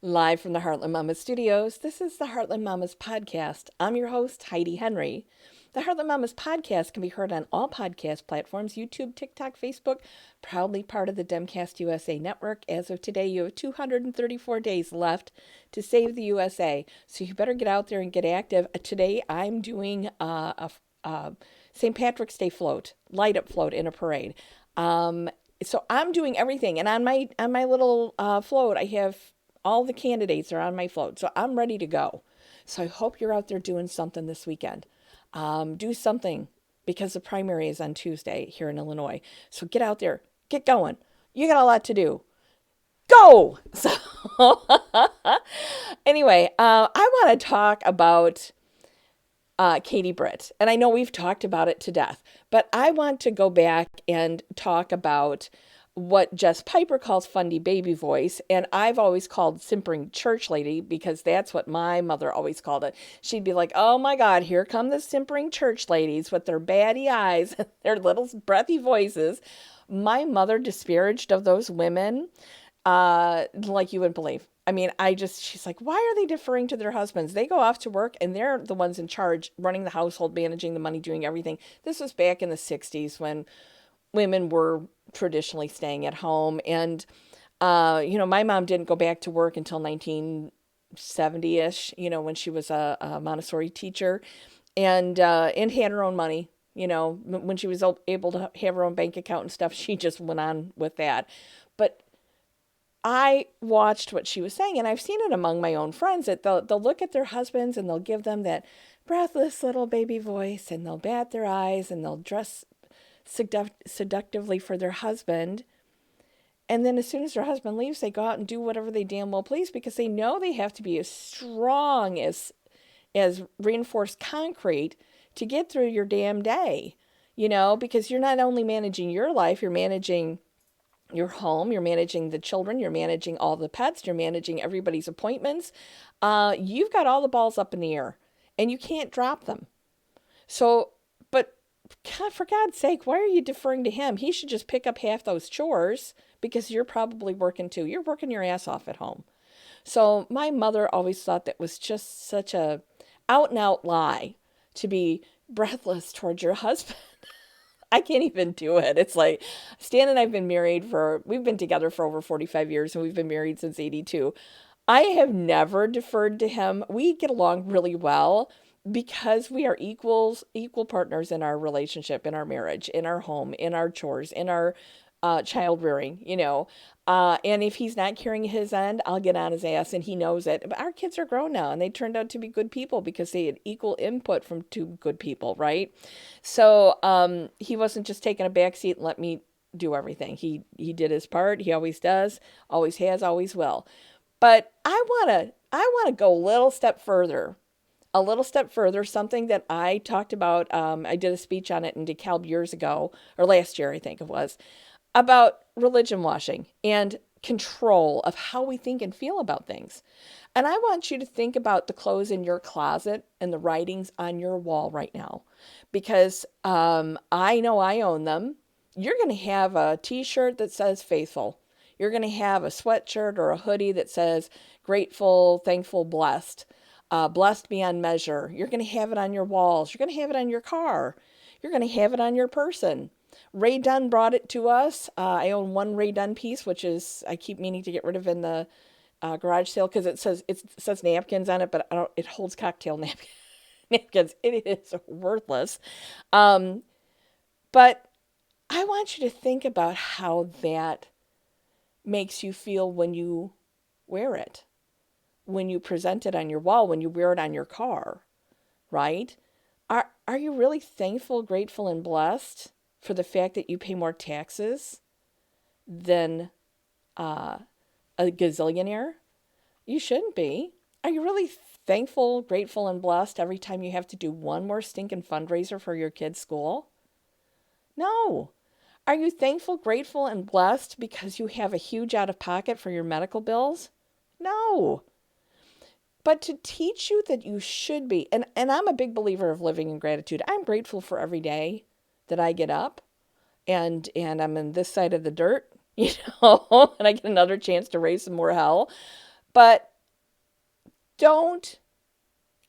Live from the Heartland Mamas Studios, this is the Heartland Mamas Podcast. I'm your host, Heidi Henry. The Heartland Mamas Podcast can be heard on all podcast platforms, YouTube, TikTok, Facebook, proudly part of the Demcast USA network. As of today, you have 234 days left to save the USA, so you better get out there and get active. Today, I'm doing a St. Patrick's Day float, light up float in a parade. So I'm doing everything, and on my little float, I have all the candidates are on my float, so I'm ready to go. So I hope you're out there doing something this weekend. Do something because the primary is on Tuesday here in Illinois. So get out there, get going. You got a lot to do. Go! So anyway, I want to talk about Katie Britt. And I know we've talked about it to death, but I want to go back and talk about what Jess Piper calls Fundy Baby Voice, and I've always called simpering church lady because that's what my mother always called it. She'd be like, oh my God, here come the simpering church ladies with their batty eyes, their little breathy voices. My mother disparaged of those women like you wouldn't believe. I mean, she's like, why are they deferring to their husbands? They go off to work and they're the ones in charge, running the household, managing the money, doing everything. This was back in the 60s when women were traditionally staying at home. And, my mom didn't go back to work until 1970-ish, when she was a Montessori teacher and had her own money. When she was able to have her own bank account and stuff, she just went on with that. But I watched what she was saying, and I've seen it among my own friends that they'll look at their husbands and they'll give them that breathless little baby voice, and they'll bat their eyes and they'll dress seductively for their husband. And then as soon as their husband leaves, they go out and do whatever they damn well please because they know they have to be as strong as reinforced concrete to get through your damn day, because you're not only managing your life, you're managing your home, you're managing the children, you're managing all the pets, you're managing everybody's appointments. You've got all the balls up in the air and you can't drop them. So, but God, for God's sake, why are you deferring to him? He should just pick up half those chores because you're probably working too. You're working your ass off at home. So my mother always thought that was just such a out and out lie to be breathless towards your husband. I can't even do it. It's like Stan and I've been we've been together for over 45 years and we've been married since 82. I have never deferred to him. We get along really well because we are equal partners in our relationship, in our marriage, in our home, in our chores, in our child rearing, and if he's not carrying his end, I'll get on his ass and he knows it. But our kids are grown now and they turned out to be good people because they had equal input from two good people, right? So he wasn't just taking a back seat and let me do everything. He did his part. He always does, always has, always will. But I want to go a little step further, something that I talked about. I did a speech on it in DeKalb years ago, or last year, I think it was, about religion washing and control of how we think and feel about things. And I want you to think about the clothes in your closet and the writings on your wall right now, because I know I own them. You're going to have a t-shirt that says faithful. You're going to have a sweatshirt or a hoodie that says grateful, thankful, blessed. Blessed beyond measure. You're going to have it on your walls. You're going to have it on your car. You're going to have it on your person. Ray Dunn brought it to us. I own one Ray Dunn piece, which is I keep meaning to get rid of in the garage sale because it says napkins on it, but it holds cocktail napkins. It is worthless. But I want you to think about how that makes you feel when you wear it, when you present it on your wall, when you wear it on your car, right? Are you really thankful, grateful, and blessed for the fact that you pay more taxes than a gazillionaire? You shouldn't be. Are you really thankful, grateful, and blessed every time you have to do one more stinking fundraiser for your kid's school? No. Are you thankful, grateful, and blessed because you have a huge out-of-pocket for your medical bills? No. But to teach you that you should be, and I'm a big believer of living in gratitude. I'm grateful for every day that I get up and I'm in this side of the dirt, and I get another chance to raise some more hell. But Don't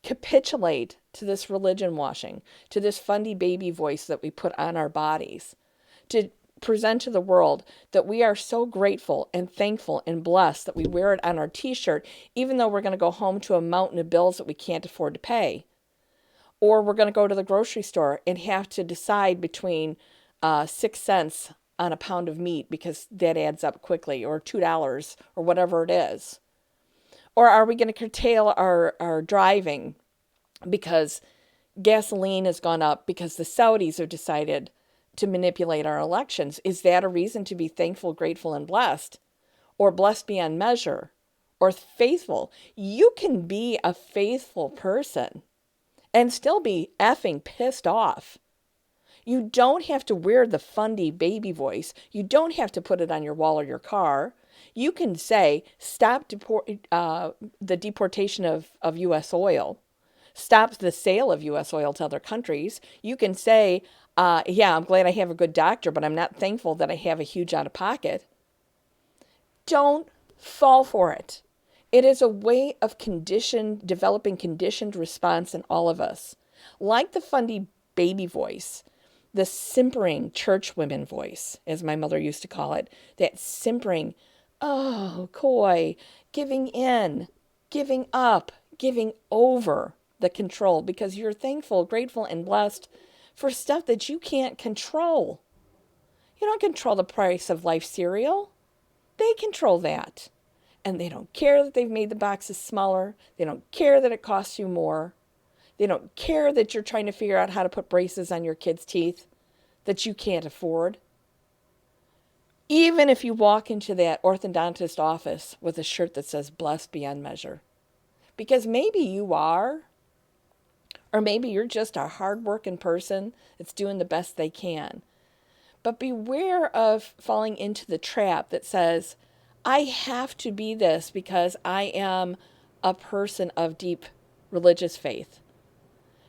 capitulate to this religion washing, to this Fundy Baby Voice that we put on our bodies, to present to the world that we are so grateful and thankful and blessed that we wear it on our t-shirt, even though we're going to go home to a mountain of bills that we can't afford to pay. Or we're going to go to the grocery store and have to decide between 6 cents on a pound of meat because that adds up quickly, or $2 or whatever it is. Or are we going to curtail our driving because gasoline has gone up because the Saudis have decided to manipulate our elections? Is that a reason to be thankful, grateful, and blessed? Or blessed beyond measure? Or faithful? You can be a faithful person and still be effing pissed off. You don't have to wear the Fundy Baby Voice. You don't have to put it on your wall or your car. You can say, stop the deportation of U.S. oil. Stop the sale of U.S. oil to other countries. You can say, yeah, I'm glad I have a good doctor, but I'm not thankful that I have a huge out-of-pocket. Don't fall for it. It is a way of developing conditioned response in all of us. Like the Fundy Baby Voice, the simpering church women voice, as my mother used to call it, that simpering, oh, coy, giving in, giving up, giving over the control because you're thankful, grateful, and blessed for stuff that you can't control. You don't control the price of life cereal. They control that. And they don't care that they've made the boxes smaller. They don't care that it costs you more. They don't care that you're trying to figure out how to put braces on your kids' teeth that you can't afford. Even if you walk into that orthodontist office with a shirt that says blessed beyond measure. Because maybe you are, or maybe you're just a hardworking person that's doing the best they can. But beware of falling into the trap that says, I have to be this because I am a person of deep religious faith.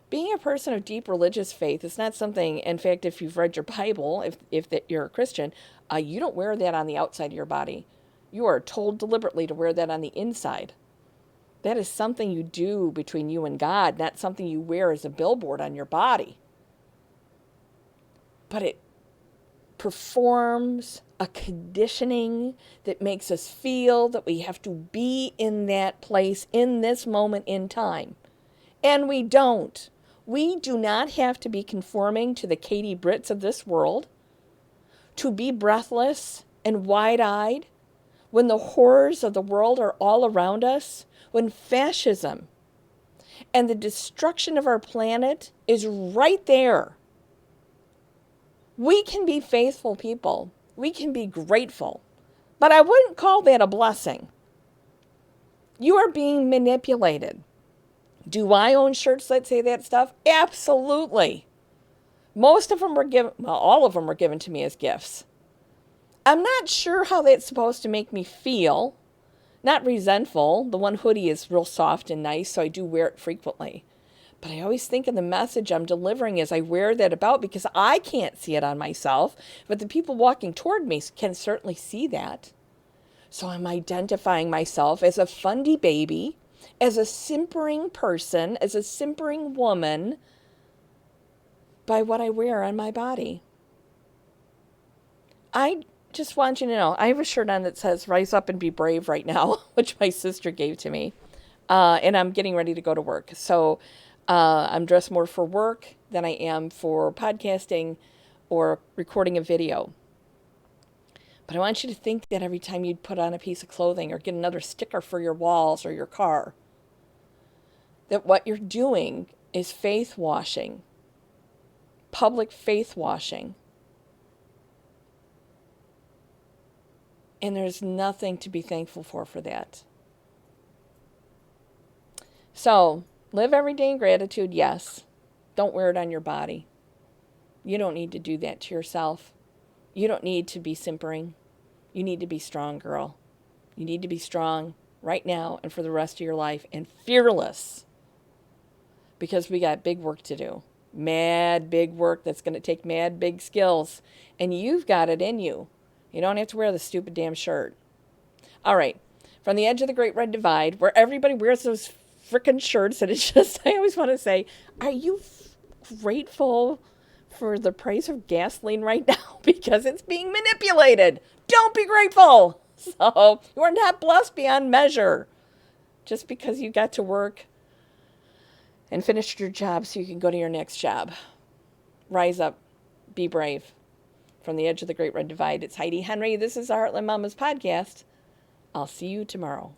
Being a person of deep religious faith is not something, in fact, if you've read your Bible, if that you're a Christian, you don't wear that on the outside of your body. You are told deliberately to wear that on the inside. That is something you do between you and God, not something you wear as a billboard on your body. But it performs a conditioning that makes us feel that we have to be in that place in this moment in time. And we don't. We do not have to be conforming to the Katie Britts of this world, to be breathless and wide-eyed when the horrors of the world are all around us, when fascism and the destruction of our planet is right there. We can be faithful people. We can be grateful. But I wouldn't call that a blessing. You are being manipulated. Do I own shirts that say that stuff? Absolutely. Most of them were given, well, all of them were given to me as gifts. I'm not sure how that's supposed to make me feel. Not resentful. The one hoodie is real soft and nice, so I do wear it frequently. But I always think of the message I'm delivering as I wear that about because I can't see it on myself, but the people walking toward me can certainly see that. So I'm identifying myself as a Fundy baby, as a simpering person, as a simpering woman by what I wear on my body. I just want you to know, I have a shirt on that says "Rise Up and Be Brave" right now, which my sister gave to me. And I'm getting ready to go to work. So I'm dressed more for work than I am for podcasting or recording a video. But I want you to think that every time you put on a piece of clothing or get another sticker for your walls or your car, that what you're doing is faith washing, public faith washing. And there's nothing to be thankful for that. So, live every day in gratitude, yes. Don't wear it on your body. You don't need to do that to yourself. You don't need to be simpering. You need to be strong, girl. You need to be strong right now and for the rest of your life and fearless. Because we got big work to do. Mad big work that's going to take mad big skills. And you've got it in you. You don't have to wear the stupid damn shirt. All right. From the edge of the Great Red Divide, where everybody wears those freaking shirts. And it's just, I always want to say, are you grateful for the price of gasoline right now? Because it's being manipulated. Don't be grateful. So you are not blessed beyond measure just because you got to work and finished your job so you can go to your next job. Rise up. Be brave. From the edge of the Great Red Divide, it's Heidi Henry. This is the Heartland Mamas Podcast. I'll see you tomorrow.